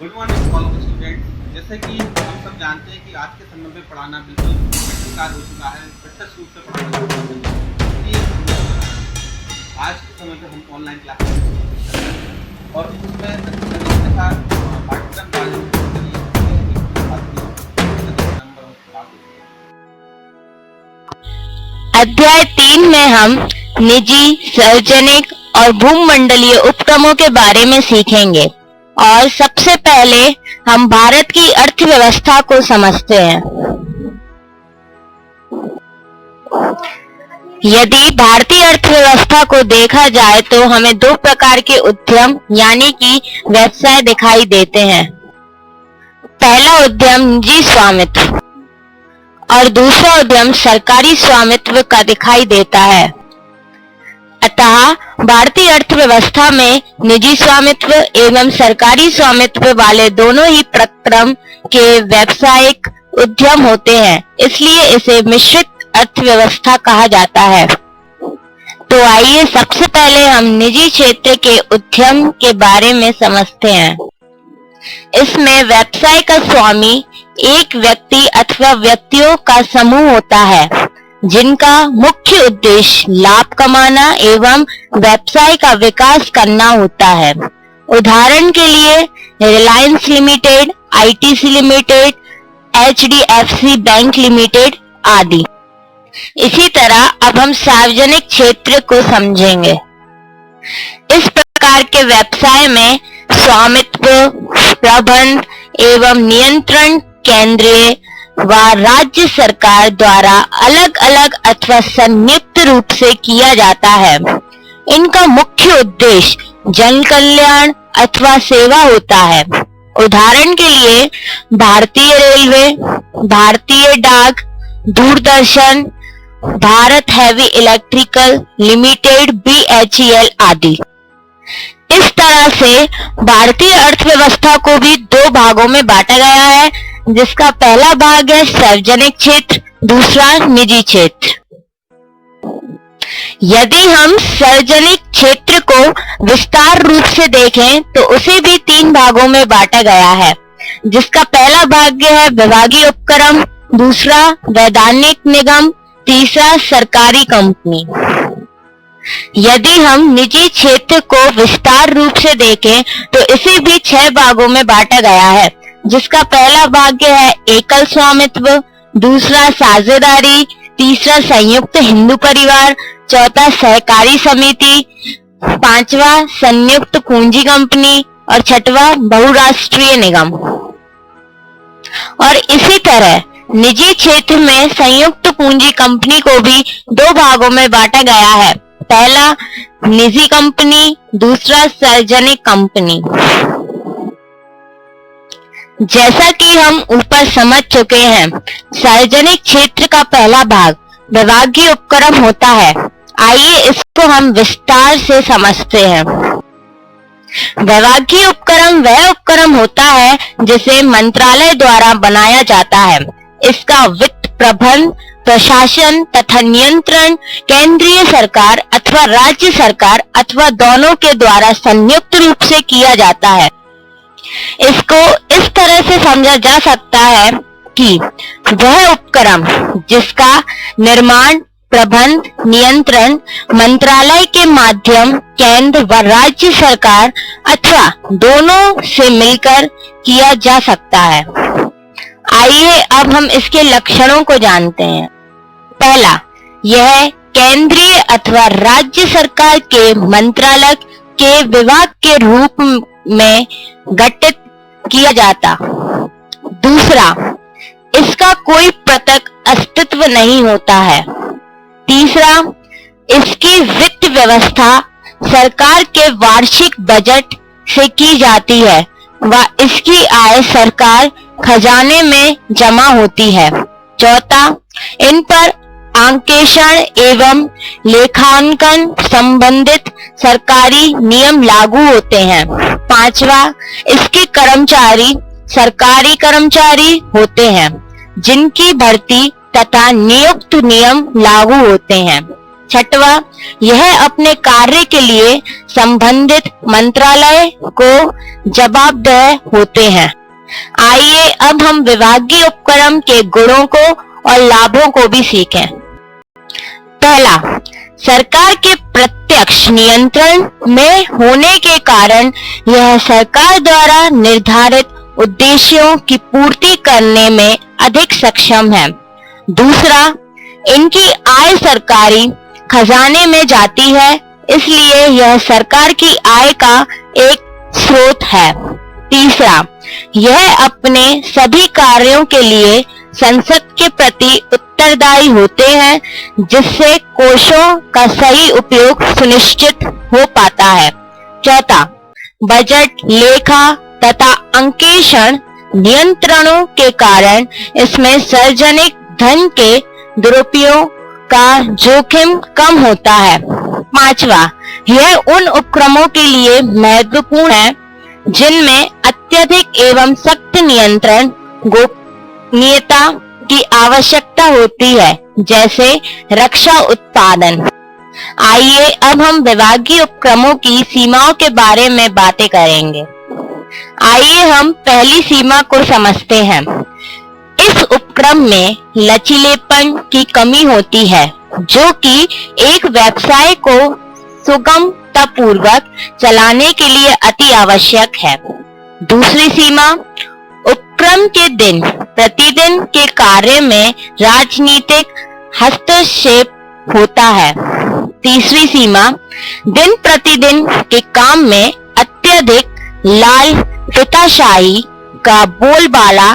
Good morning all of student. जैसे कि हम सब जानते हैं कि आज के समय में पढ़ाना बिल्कुल बेकार हो चुका है, प्रत्यक्ष रूप से पढ़ाना क्योंकि आज के समय पे हम ऑनलाइन क्लासेस और इसमें तथा पाठ्यक्रम अध्याय 3 में हम निजी, सार्वजनिक और भूमंडलीय उपक्रमों के बारे में सीखेंगे और सबसे पहले हम भारत की अर्थव्यवस्था को समझते हैं। यदि भारतीय अर्थव्यवस्था को देखा जाए तो हमें दो प्रकार के उद्यम यानी कि व्यवसाय दिखाई देते हैं। पहला उद्यम निजी स्वामित्व और दूसरा उद्यम सरकारी स्वामित्व का दिखाई देता है। अतः भारतीय अर्थव्यवस्था में निजी स्वामित्व एवं सरकारी स्वामित्व वाले दोनों ही प्रक्रम के व्यावसायिक उद्यम होते हैं, इसलिए इसे मिश्रित अर्थव्यवस्था कहा जाता है। तो आइए सबसे पहले हम निजी क्षेत्र के उद्यम के बारे में समझते हैं। इसमें व्यवसाय का स्वामी एक व्यक्ति अथवा व्यक्तियों का समूह होता है जिनका मुख्य उद्देश्य लाभ कमाना एवं व्यवसाय का विकास करना होता है। उदाहरण के लिए Reliance limited, ITC limited, HDFC bank limited आदि। इसी तरह अब हम सार्वजनिक क्षेत्र को समझेंगे। इस प्रकार के व्यवसाय में स्वामित्व, प्रबंध एवं नियंत्रण केंद्रीय व राज्य सरकार द्वारा अलग अलग अथवा संयुक्त रूप से किया जाता है। इनका मुख्य उद्देश्य जन कल्याण अथवा सेवा होता है। उदाहरण के लिए भारतीय रेलवे, भारतीय डाक, Doordarshan, Bharat heavy electrical limited BHEL आदि। इस तरह से भारतीय अर्थव्यवस्था को भी दो भागों में बांटा गया है, जिसका पहला भाग है सार्वजनिक क्षेत्र, दूसरा निजी क्षेत्र। यदि हम सार्वजनिक क्षेत्र को विस्तार रूप से देखें तो उसे भी तीन भागों में बांटा गया है, जिसका पहला भाग है विभागीय उपक्रम, दूसरा वैधानिक निगम, तीसरा सरकारी कंपनी। यदि हम निजी क्षेत्र को विस्तार रूप से देखें तो इसे भी 6 भागों में बांटा गया है, जिसका पहला भाग है एकल स्वामित्व, दूसरा साझेदारी, तीसरा संयुक्त हिंदू परिवार, चौथा सहकारी समिति, पांचवा संयुक्त पूंजी कंपनी और छठवां बहुराष्ट्रीय निगम। और इसी तरह निजी क्षेत्र में संयुक्त पूंजी कंपनी को भी 2 भागों में बांटा गया है, पहला निजी कंपनी, दूसरा सार्वजनिक कंपनी। जैसा कि हम ऊपर समझ चुके हैं, सार्वजनिक क्षेत्र का पहला भाग विभागीय उपक्रम होता है। आइए इसको हम विस्तार से समझते हैं। विभागीय उपक्रम वह उपक्रम होता है जिसे मंत्रालय द्वारा बनाया जाता है। इसका वित्त प्रबंध, प्रशासन तथा नियंत्रण केंद्रीय सरकार अथवा राज्य सरकार अथवा दोनों के द्वारा संयुक्त रूप से किया जाता है। इसको इस तरह से समझा जा सकता है कि वह उपक्रम जिसका निर्माण, प्रबंध, नियंत्रण मंत्रालय के माध्यम केंद्र व राज्य सरकार अथवा दोनों से मिलकर किया जा सकता है। आइए अब हम इसके लक्षणों को जानते हैं। पहला, यह केंद्रीय अथवा राज्य सरकार के मंत्रालय के विभाग के रूप में गठित किया जाता। दूसरा, इसका कोई पृथक अस्तित्व नहीं होता है। तीसरा, इसकी वित्त व्यवस्था सरकार के वार्षिक बजट से की जाती है व इसकी आय सरकार खजाने में जमा होती है। चौथा, इन पर अंकेक्षण एवं लेखांकन संबंधित सरकारी नियम लागू होते हैं। पांचवा, इसके कर्मचारी सरकारी कर्मचारी होते हैं जिनकी भर्ती तथा नियुक्त नियम लागू होते हैं। छठवां, यह अपने कार्य के लिए संबंधित मंत्रालय को जवाबदेह होते हैं। आइए अब हम विभागीय उपक्रम के गुणों को और लाभों को भी सीखें। पहला, सरकार के प्रत्यक्ष नियंत्रण में होने के कारण यह सरकार द्वारा निर्धारित उद्देश्यों की पूर्ति करने में अधिक सक्षम है। दूसरा, इनकी आय सरकारी खजाने में जाती है, इसलिए यह सरकार की आय का एक स्रोत है। तीसरा, यह अपने सभी कार्यों के लिए संसद के प्रति उत्तरदायी होते हैं, जिससे कोषों का सही उपयोग सुनिश्चित हो पाता है। चौथा, बजट, लेखा तथा अंकेक्षण नियंत्रणों के कारण इसमें सार्वजनिक धन के दुरुपयोग का जोखिम कम होता है। पांचवा, यह उन उपक्रमों के लिए महत्वपूर्ण है जिनमें अत्यधिक एवं सख्त नियंत्रण गोपनीयता की आवश्यकता होती है, जैसे रक्षा उत्पादन। आइए अब हम विभागीय उपक्रमों की सीमाओं के बारे में बातें करेंगे। आइए हम पहली सीमा को समझते हैं। इस उपक्रम में लचीलेपन की कमी होती है, जो कि एक व्यवसाय को सुगमतापूर्वक चलाने के लिए अति आवश्यक है। दूसरी सीमा, उपक्रम के दिन प्रतिदिन के कार्य में राजनीतिक हस्तक्षेप होता है। तीसरी सीमा, दिन प्रतिदिन के काम में अत्यधिक लालफिताशाही का बोलबाला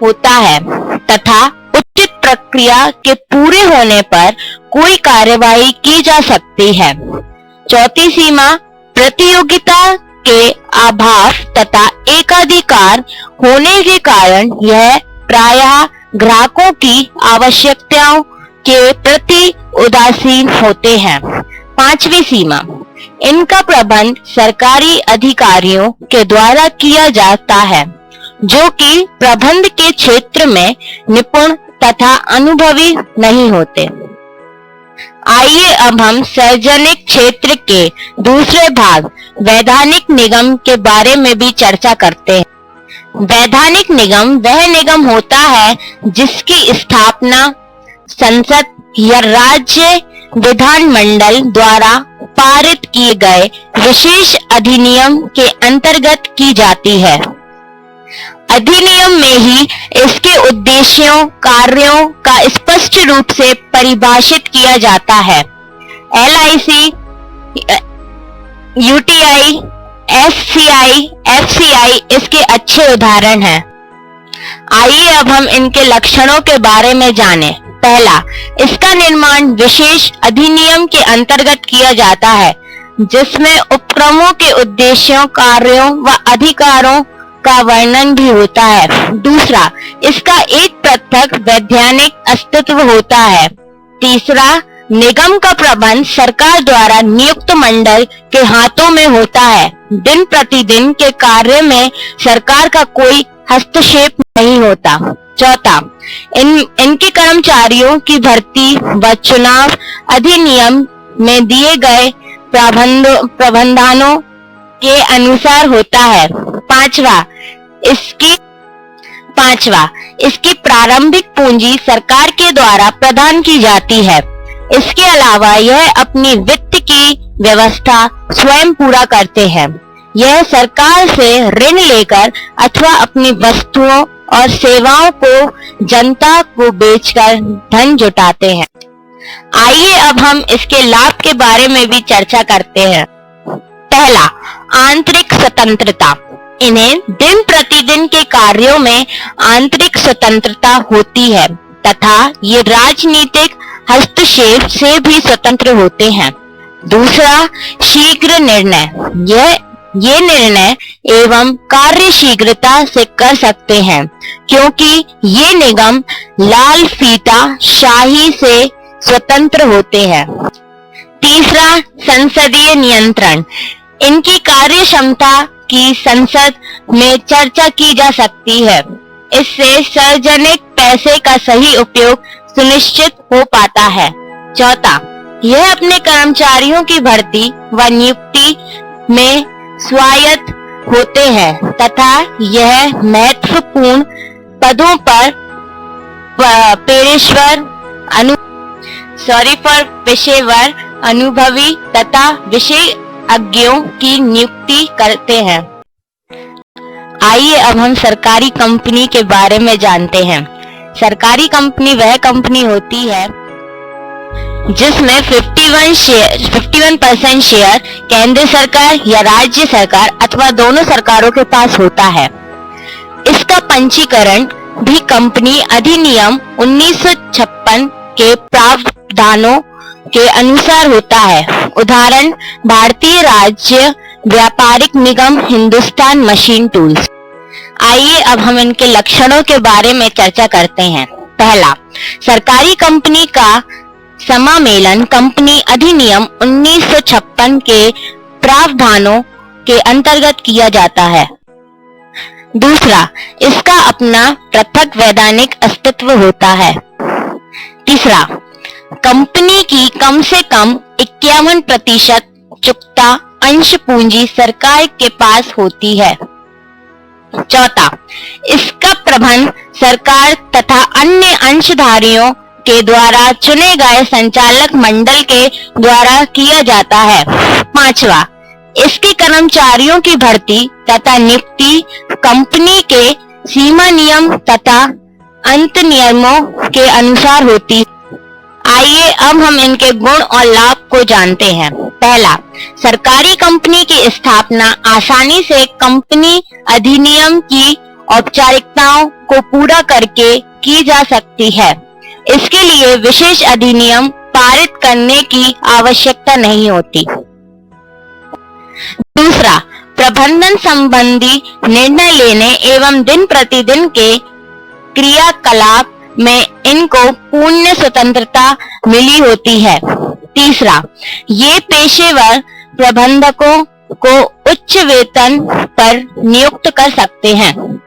होता है तथा उचित प्रक्रिया के पूरे होने पर कोई कार्यवाही की जा सकती है। चौथी सीमा, प्रतियोगिता के अभाव तथा एकाधिकार होने के कारण यह प्रायः ग्राहकों की आवश्यकताओं के प्रति उदासीन होते हैं। पांचवी सीमा, इनका प्रबंध सरकारी अधिकारियों के द्वारा किया जाता है, जो कि प्रबंध के क्षेत्र में निपुण तथा अनुभवी नहीं होते। आइए अब हम सार्वजनिक क्षेत्र के दूसरे भाग वैधानिक निगम के बारे में भी चर्चा करते हैं। वैधानिक निगम वह निगम होता है जिसकी स्थापना संसद या राज्य विधानमंडल द्वारा पारित किए गए विशेष अधिनियम के अंतर्गत की जाती है। अधिनियम में ही इसके उद्देश्यों, कार्यों का स्पष्ट रूप से परिभाषित किया जाता है। LIC, UTI, SCI, FCI इसके अच्छे उदाहरण हैं। आइए अब हम इनके लक्षणों के बारे में जानें। पहला, इसका निर्माण विशेष अधिनियम के अंतर्गत किया जाता है, जिसमें उपक्रमों के उद्देश्यों, कार्यों व अधिकारों का वर्णन भी होता है। दूसरा, इसका एक पृथक वैधानिक अस्तित्व होता है। तीसरा, निगम का प्रबंध सरकार द्वारा नियुक्त मंडल के हाथों में होता है। दिन प्रतिदिन के कार्य में सरकार का कोई हस्तक्षेप नहीं होता। चौथा, इनके कर्मचारियों की भर्ती व चुनाव अधिनियम में दिए गए प्रावधानों के अनुसार होता है। पांचवा, इसकी प्रारंभिक पूंजी सरकार के द्वारा प्रदान की जाती है। इसके अलावा यह अपनी वित्त की व्यवस्था स्वयं पूरा करते हैं। यह सरकार से ऋण लेकर अथवा अपनी वस्तुओं और सेवाओं को जनता को बेचकर धन जुटाते हैं। आइए अब हम इसके लाभ के बारे में भी चर्चा करते हैं। पहला, आंतरिक स्वतंत्रता। इन्हें दिन प्रतिदिन के कार्यों में आंतरिक स्वतंत्रता होती है तथा ये राजनीतिक हस्तक्षेप से भी स्वतंत्र होते हैं। दूसरा, शीघ्र निर्णय। ये निर्णय एवं कार्य शीघ्रता से कर सकते हैं, क्योंकि ये निगम लाल फीता शाही से स्वतंत्र होते हैं। तीसरा, संसदीय नियंत्रण। इनकी कार्य क्षमता की संसद में चर्चा की जा सकती है। इससे सार्वजनिक पैसे का सही उपयोग सुनिश्चित हो पाता है। चौथा, यह अपने कर्मचारियों की भर्ती व नियुक्ति में स्वायत्त होते हैं तथा यह महत्वपूर्ण पदों पर पेशेवर अनुभवी तथा विशेषज्ञों की नियुक्ति करते हैं। आइए अब हम सरकारी कंपनी के बारे में जानते हैं। सरकारी कंपनी वह कंपनी होती है जिसमें 51% शेयर केंद्र सरकार या राज्य सरकार अथवा दोनों सरकारों के पास होता है। इसका पंजीकरण भी कंपनी अधिनियम 1956 के प्रावधानों के अनुसार होता है। उदाहरण भारतीय राज्य व्यापारिक निगम हिंदुस्तान मशीन टूल्स। आइए अब हम इनके लक्षणों के बारे में चर्चा करते हैं। पहला, सरकारी कंपनी का समामेलन कंपनी अधिनियम 1956 के प्रावधानों के अंतर्गत किया जाता है। दूसरा, इसका अपना पृथक वैधानिक अस्तित्व होता है। तीसरा, कंपनी की कम से कम 51% चुकता अंश पूंजी सरकार के पास होती है। चौथा, इसका प्रबंधन सरकार तथा अन्य अंशधारियों के द्वारा चुने गए संचालक मंडल के द्वारा किया जाता है। पांचवा, इसके कर्मचारियों की भर्ती तथा नियुक्ति कंपनी के सीमा नियम तथा अंत नियमों के अनुसार होती है। आइए अब हम इनके गुण और लाभ को जानते हैं। पहला, सरकारी कंपनी की स्थापना आसानी से कंपनी अधिनियम की औपचारिकताओं को पूरा करके की जा सकती है। इसके लिए विशेष अधिनियम पारित करने की आवश्यकता नहीं होती। दूसरा, प्रबंधन संबंधी निर्णय लेने एवं दिन प्रतिदिन के क्रियाकलाप में इनको पूर्ण स्वतंत्रता मिली होती है। तीसरा, ये पेशेवर प्रबंधकों को उच्च वेतन पर नियुक्त कर सकते हैं।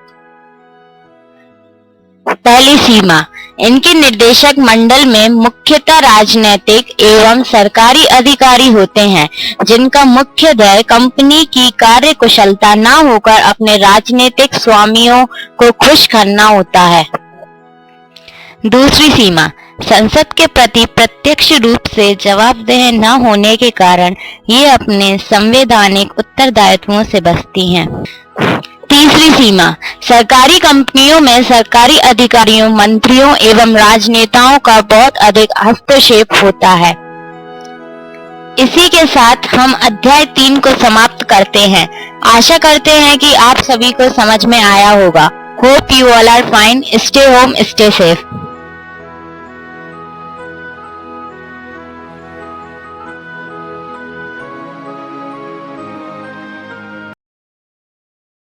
पहली सीमा, इनके निर्देशक मंडल में मुख्यतः राजनैतिक एवं सरकारी अधिकारी होते हैं जिनका मुख्य ध्येय कंपनी की कार्य कुशलता न होकर अपने राजनीतिक स्वामियों को खुश करना होता है। दूसरी सीमा, संसद के प्रति प्रत्यक्ष रूप से जवाबदेह न होने के कारण ये अपने संवैधानिक उत्तरदायित्वों से बचती हैं। तीसरी सीमा, सरकारी कंपनियों में सरकारी अधिकारियों, मंत्रियों एवं राजनेताओं का बहुत अधिक हस्तक्षेप होता है। इसी के साथ हम अध्याय 3 को समाप्त करते हैं। आशा करते हैं कि आप सभी को समझ में आया होगा। Hope you all are fine. Stay home, stay safe.